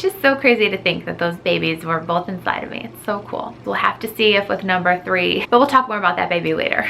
It's just so crazy to think that those babies were both inside of me. It's so cool. We'll have to see if with number 3, but we'll talk more about that baby later.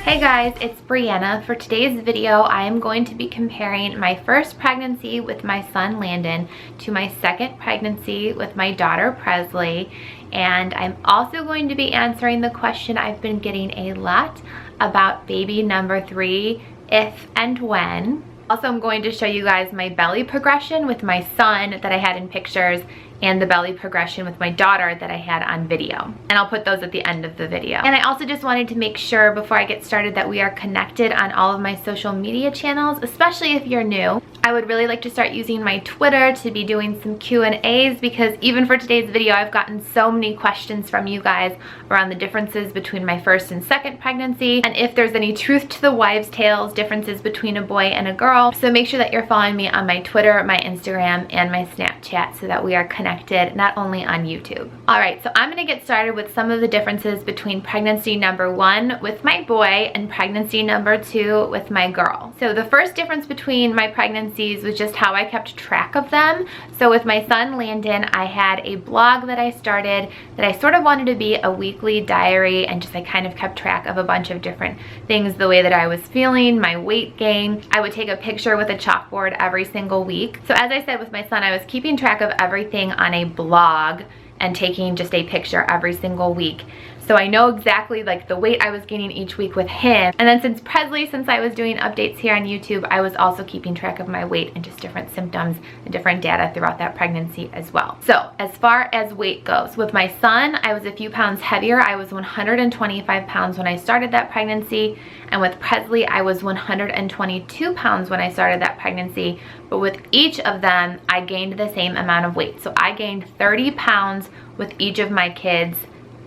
Hey guys, it's Brianna. For today's video, I am going to be comparing my first pregnancy with my son Landon to my second pregnancy with my daughter Presley. And I'm also going to be answering the question I've been getting a lot about baby number 3, if and when. Also, I'm going to show you guys my belly progression with my son that I had in pictures and the belly progression with my daughter that I had on video. And I'll put those at the end of the video. And I also just wanted to make sure before I get started that we are connected on all of my social media channels, especially if you're new. I would really like to start using my Twitter to be doing some Q&As because even for today's video, I've gotten so many questions from you guys around the differences between my first and second pregnancy, and if there's any truth to the wives' tales, differences between a boy and a girl. So make sure that you're following me on my Twitter, my Instagram, and my Snapchat so that we are connected not only on YouTube. All right, so I'm gonna get started with some of the differences between pregnancy number 1 with my boy and pregnancy number 2 with my girl. So the first difference between my pregnancies was just how I kept track of them. So with my son Landon, I had a blog that I started that I sort of wanted to be a weekly diary, and just I kind of kept track of a bunch of different things, the way that I was feeling, my weight gain. I would take a picture with a chalkboard every single week. So as I said with my son, I was keeping track of everything on a blog and taking just a picture every single week. So I know exactly like the weight I was gaining each week with him. And then since I was doing updates here on YouTube, I was also keeping track of my weight and just different symptoms and different data throughout that pregnancy as well. So as far as weight goes, with my son, I was a few pounds heavier. I was 125 pounds when I started that pregnancy. And with Presley, I was 122 pounds when I started that pregnancy. But with each of them, I gained the same amount of weight. So I gained 30 pounds with each of my kids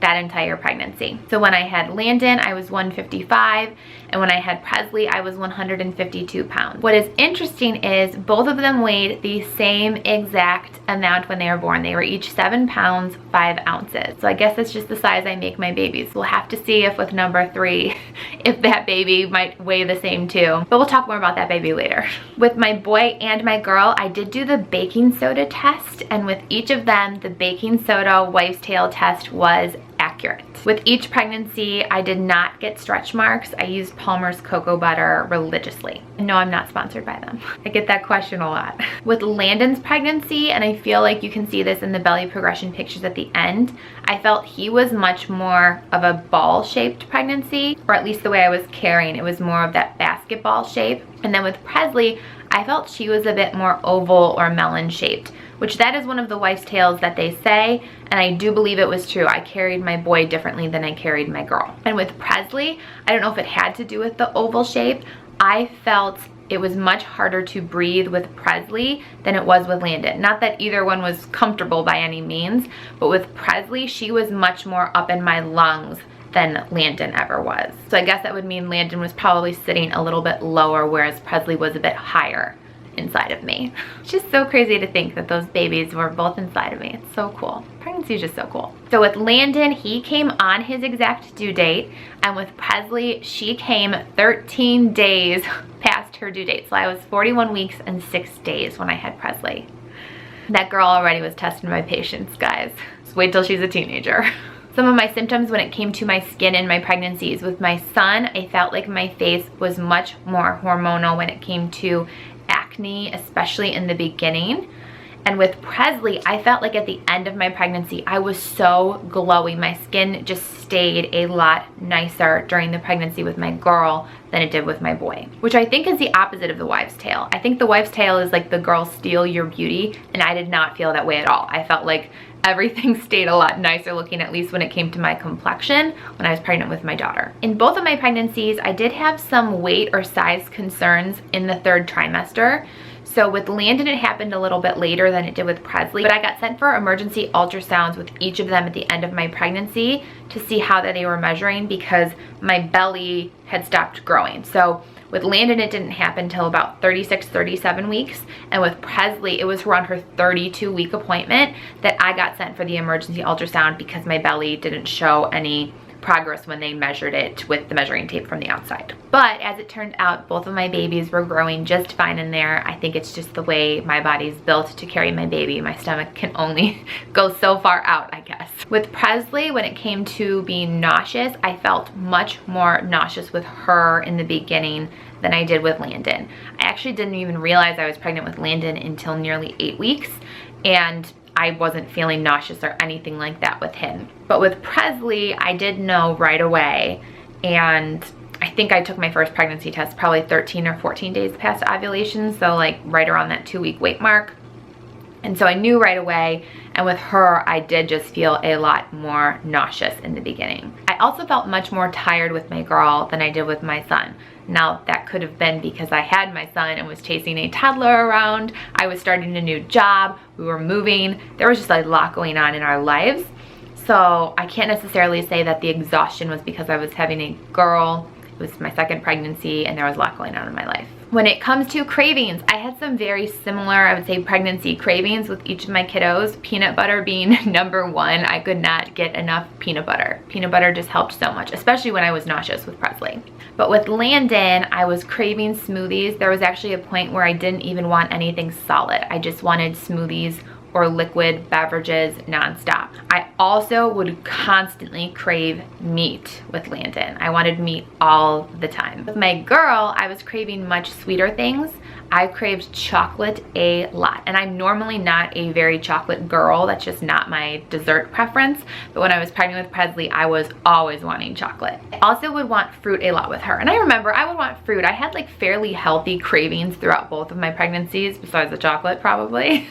that entire pregnancy. So when I had Landon, I was 155, and when I had Presley, I was 152 pounds. What is interesting is both of them weighed the same exact amount when they were born. They were each 7 pounds, 5 ounces. So I guess that's just the size I make my babies. We'll have to see if with number 3, if that baby might weigh the same too. But we'll talk more about that baby later. With my boy and my girl, I did do the baking soda test, and with each of them, the baking soda wife's tale test was accurate. With each pregnancy, I did not get stretch marks. I used Palmer's cocoa butter religiously. No, I'm not sponsored by them. I get that question a lot. With Landon's pregnancy, and I feel like you can see this in the belly progression pictures at the end, I felt he was much more of a ball-shaped pregnancy, or at least the way I was carrying, it was more of that basketball shape. And then with Presley, I felt she was a bit more oval or melon-shaped, which that is one of the wife's tales that they say, and I do believe it was true. I carried my boy differently than I carried my girl. And with Presley, I don't know if it had to do with the oval shape, I felt it was much harder to breathe with Presley than it was with Landon. Not that either one was comfortable by any means, but with Presley, she was much more up in my lungs than Landon ever was. So I guess that would mean Landon was probably sitting a little bit lower, whereas Presley was a bit higher inside of me. It's just so crazy to think that those babies were both inside of me. It's so cool. Pregnancy is just so cool. So with Landon, he came on his exact due date, and with Presley, she came 13 days past her due date. So I was 41 weeks and 6 days when I had Presley. That girl already was testing my patience, guys. Just wait till she's a teenager. Some of my symptoms when it came to my skin in my pregnancies. With my son, I felt like my face was much more hormonal when it came to acne, especially in the beginning. And with Presley, I felt like at the end of my pregnancy, I was so glowy. My skin just stayed a lot nicer during the pregnancy with my girl than it did with my boy, which I think is the opposite of the wives' tale. I think the wives' tale is like the girls steal your beauty, and I did not feel that way at all. I felt like everything stayed a lot nicer looking, at least when it came to my complexion when I was pregnant with my daughter. In both of my pregnancies, I did have some weight or size concerns in the 3rd trimester. So with Landon, it happened a little bit later than it did with Presley, but I got sent for emergency ultrasounds with each of them at the end of my pregnancy to see how they were measuring because my belly had stopped growing. So With Landon, it didn't happen until about 36, 37 weeks. And with Presley, it was around her 32-week appointment that I got sent for the emergency ultrasound because my belly didn't show any progress when they measured it with the measuring tape from the outside. But as it turned out, both of my babies were growing just fine in there. I think it's just the way my body's built to carry my baby. My stomach can only go so far out, I guess. With Presley, when it came to being nauseous, I felt much more nauseous with her in the beginning than I did with Landon. I actually didn't even realize I was pregnant with Landon until nearly 8 weeks, and I wasn't feeling nauseous or anything like that with him. But with Presley, I did know right away, and I think I took my first pregnancy test probably 13 or 14 days past ovulation, so like right around that 2-week weight mark. And so I knew right away, and with her, I did just feel a lot more nauseous in the beginning. I also felt much more tired with my girl than I did with my son. Now, that could have been because I had my son and was chasing a toddler around. I was starting a new job. We were moving. There was just a lot going on in our lives. So I can't necessarily say that the exhaustion was because I was having a girl. It was my second pregnancy and there was a lot going on in my life. When it comes to cravings, I had some very similar, I would say, pregnancy cravings with each of my kiddos. Peanut butter being number one. I could not get enough peanut butter. Peanut butter just helped so much, especially when I was nauseous with Presley. But with Landon, I was craving smoothies. There was actually a point where I didn't even want anything solid. I just wanted smoothies or liquid beverages nonstop. I also would constantly crave meat with Landon. I wanted meat all the time. With my girl, I was craving much sweeter things. I craved chocolate a lot. And I'm normally not a very chocolate girl. That's just not my dessert preference. But when I was pregnant with Presley, I was always wanting chocolate. I also would want fruit a lot with her. And I remember I would want fruit. I had like fairly healthy cravings throughout both of my pregnancies, besides the chocolate probably.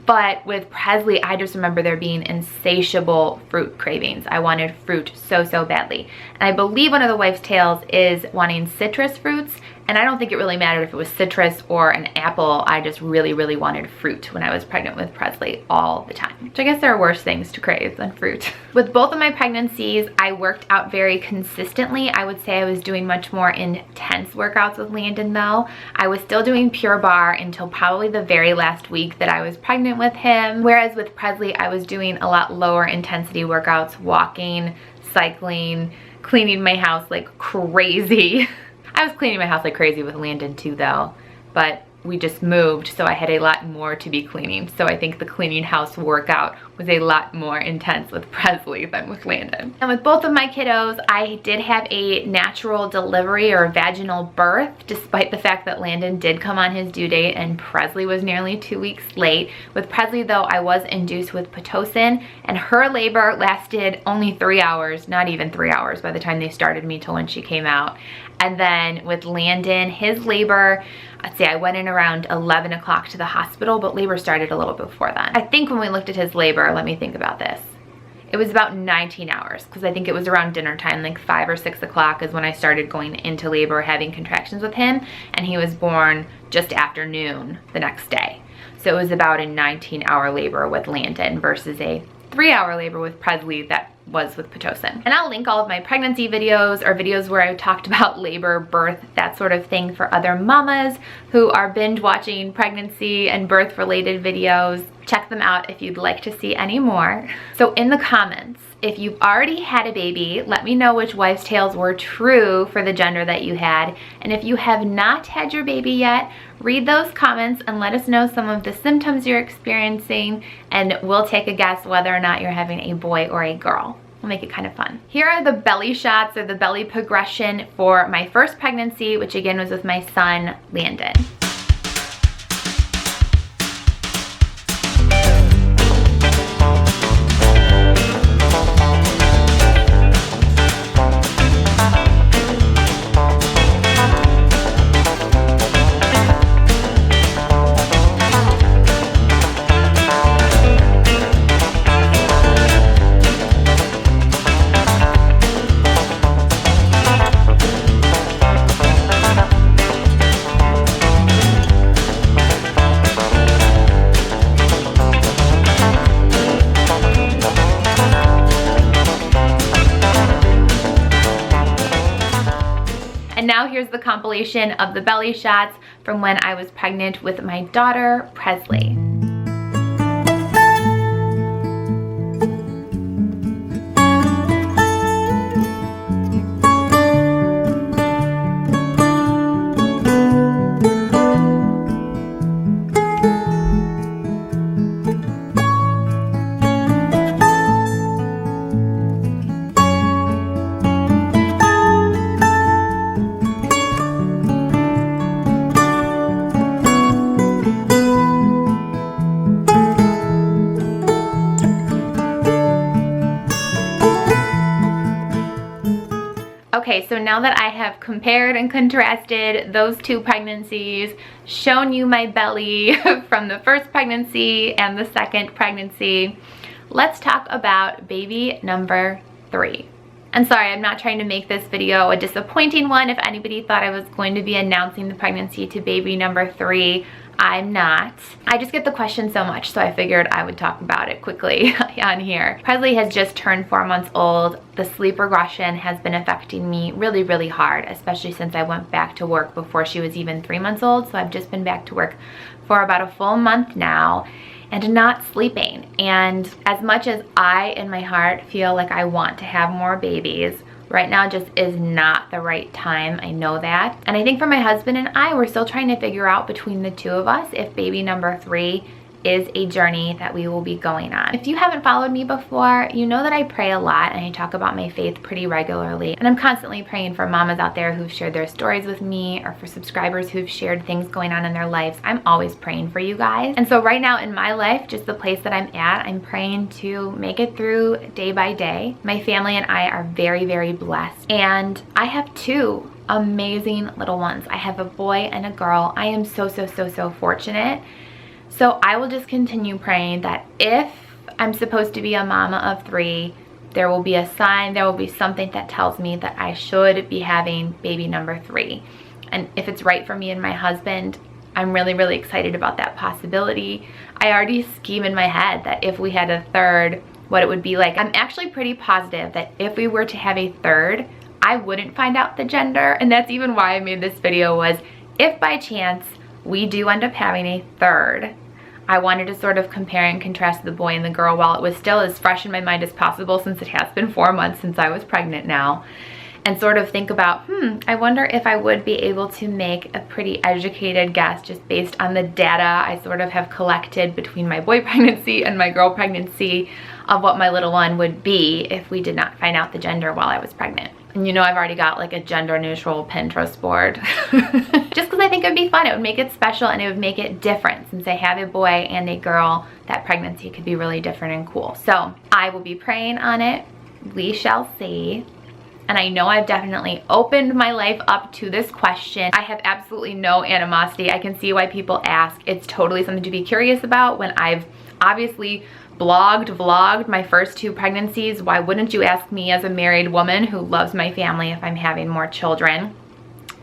But with Presley, I just remember there being insatiable fruit cravings. I wanted fruit so, so badly. And I believe one of the wife's tales is wanting citrus fruits. And I don't think it really mattered if it was citrus or an apple. I just really, really wanted fruit when I was pregnant with Presley all the time. Which I guess there are worse things to crave than fruit. With both of my pregnancies, I worked out very consistently. I would say I was doing much more intense workouts with Landon though. I was still doing Pure Barre until probably the very last week that I was pregnant with him. Whereas with Presley, I was doing a lot lower intensity workouts, walking, cycling, cleaning my house like crazy. I was cleaning my house like crazy with Landon too though, but we just moved, so I had a lot more to be cleaning. So I think the cleaning house workout was a lot more intense with Presley than with Landon. And with both of my kiddos, I did have a natural delivery or vaginal birth, despite the fact that Landon did come on his due date and Presley was nearly 2 weeks late. With Presley though, I was induced with Pitocin, and her labor lasted only 3 hours, not even 3 hours by the time they started me till when she came out. And then with Landon, his labor, I'd say I went in around 11 o'clock to the hospital, but labor started a little before then. I think when we looked at his labor, let me think about this. It was about 19 hours because I think it was around dinner time, like 5 or 6 o'clock is when I started going into labor, having contractions with him, and he was born just after noon the next day. So it was about a 19-hour labor with Landon versus a 3-hour labor with Presley that was with Pitocin. And I'll link all of my pregnancy videos or videos where I talked about labor, birth, that sort of thing for other mamas who are binge watching pregnancy and birth related videos. Check them out if you'd like to see any more. So in the comments, if you've already had a baby, let me know which wives' tales were true for the gender that you had. And if you have not had your baby yet, read those comments and let us know some of the symptoms you're experiencing, and we'll take a guess whether or not you're having a boy or a girl. We'll make it kind of fun. Here are the belly shots or the belly progression for my first pregnancy, which again was with my son, Landon. compilation of the belly shots from when I was pregnant with my daughter, Presley. Okay, so now that I have compared and contrasted those two pregnancies, shown you my belly from the first pregnancy and the second pregnancy, let's talk about baby number 3. And sorry, I'm not trying to make this video a disappointing one. If anybody thought I was going to be announcing the pregnancy to baby number 3, I'm not. I just get the question so much, so I figured I would talk about it quickly on here. Presley has just turned 4 months old. The sleep regression has been affecting me really, really hard, especially since I went back to work before she was even 3 months old. So I've just been back to work for about a full month now and not sleeping. And as much as I, in my heart, feel like I want to have more babies, right now just is not the right time. I know that. And I think for my husband and I, we're still trying to figure out between the two of us if baby number 3 is a journey that we will be going on. If you haven't followed me before, you know that I pray a lot and I talk about my faith pretty regularly. And I'm constantly praying for mamas out there who've shared their stories with me, or for subscribers who've shared things going on in their lives. I'm always praying for you guys. And so right now in my life, just the place that I'm at, I'm praying to make it through day by day. My family and I are very, very blessed. And I have 2 amazing little ones. I have a boy and a girl. I am so, so, so, so fortunate. So I will just continue praying that if I'm supposed to be a mama of 3, there will be a sign, there will be something that tells me that I should be having baby number 3. And if it's right for me and my husband, I'm really, really excited about that possibility. I already scheme in my head that if we had a 3rd, what it would be like. I'm actually pretty positive that if we were to have a 3rd, I wouldn't find out the gender. And that's even why I made this video, was if by chance we do end up having a 3rd, I wanted to sort of compare and contrast the boy and the girl while it was still as fresh in my mind as possible, since it has been 4 months since I was pregnant now, and sort of think about, I wonder if I would be able to make a pretty educated guess just based on the data I sort of have collected between my boy pregnancy and my girl pregnancy of what my little one would be if we did not find out the gender while I was pregnant. And you know, I've already got like a gender neutral Pinterest board just because I think it would be fun. It would make it special and it would make it different. Since I have a boy and a girl, that pregnancy could be really different and cool. So I will be praying on it. We shall see. And I know I've definitely opened my life up to this question. I have absolutely no animosity. I can see why people ask. It's totally something to be curious about. When I've obviously vlogged my first 2 pregnancies, why wouldn't you ask me as a married woman who loves my family if I'm having more children?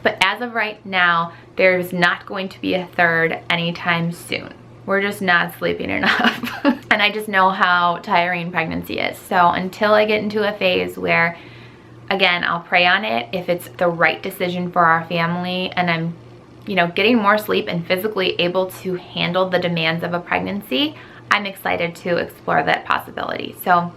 But as of right now, there's not going to be a 3rd anytime soon. We're just not sleeping enough. And I just know how tiring pregnancy is. So until I get into a phase where, again, I'll pray on it, if it's the right decision for our family and I'm, you know, getting more sleep and physically able to handle the demands of a pregnancy, I'm excited to explore that possibility. So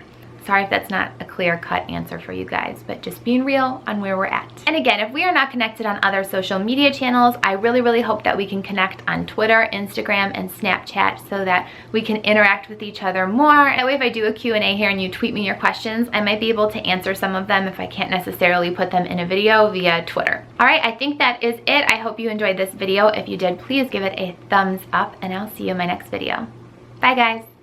sorry if that's not a clear-cut answer for you guys, but just being real on where we're at. And again, if we are not connected on other social media channels, I really, really hope that we can connect on Twitter, Instagram, and Snapchat so that we can interact with each other more. That way, if I do a Q&A here and you tweet me your questions, I might be able to answer some of them if I can't necessarily put them in a video via Twitter. All right, I think that is it. I hope you enjoyed this video. If you did, please give it a thumbs up, and I'll see you in my next video. Bye, guys.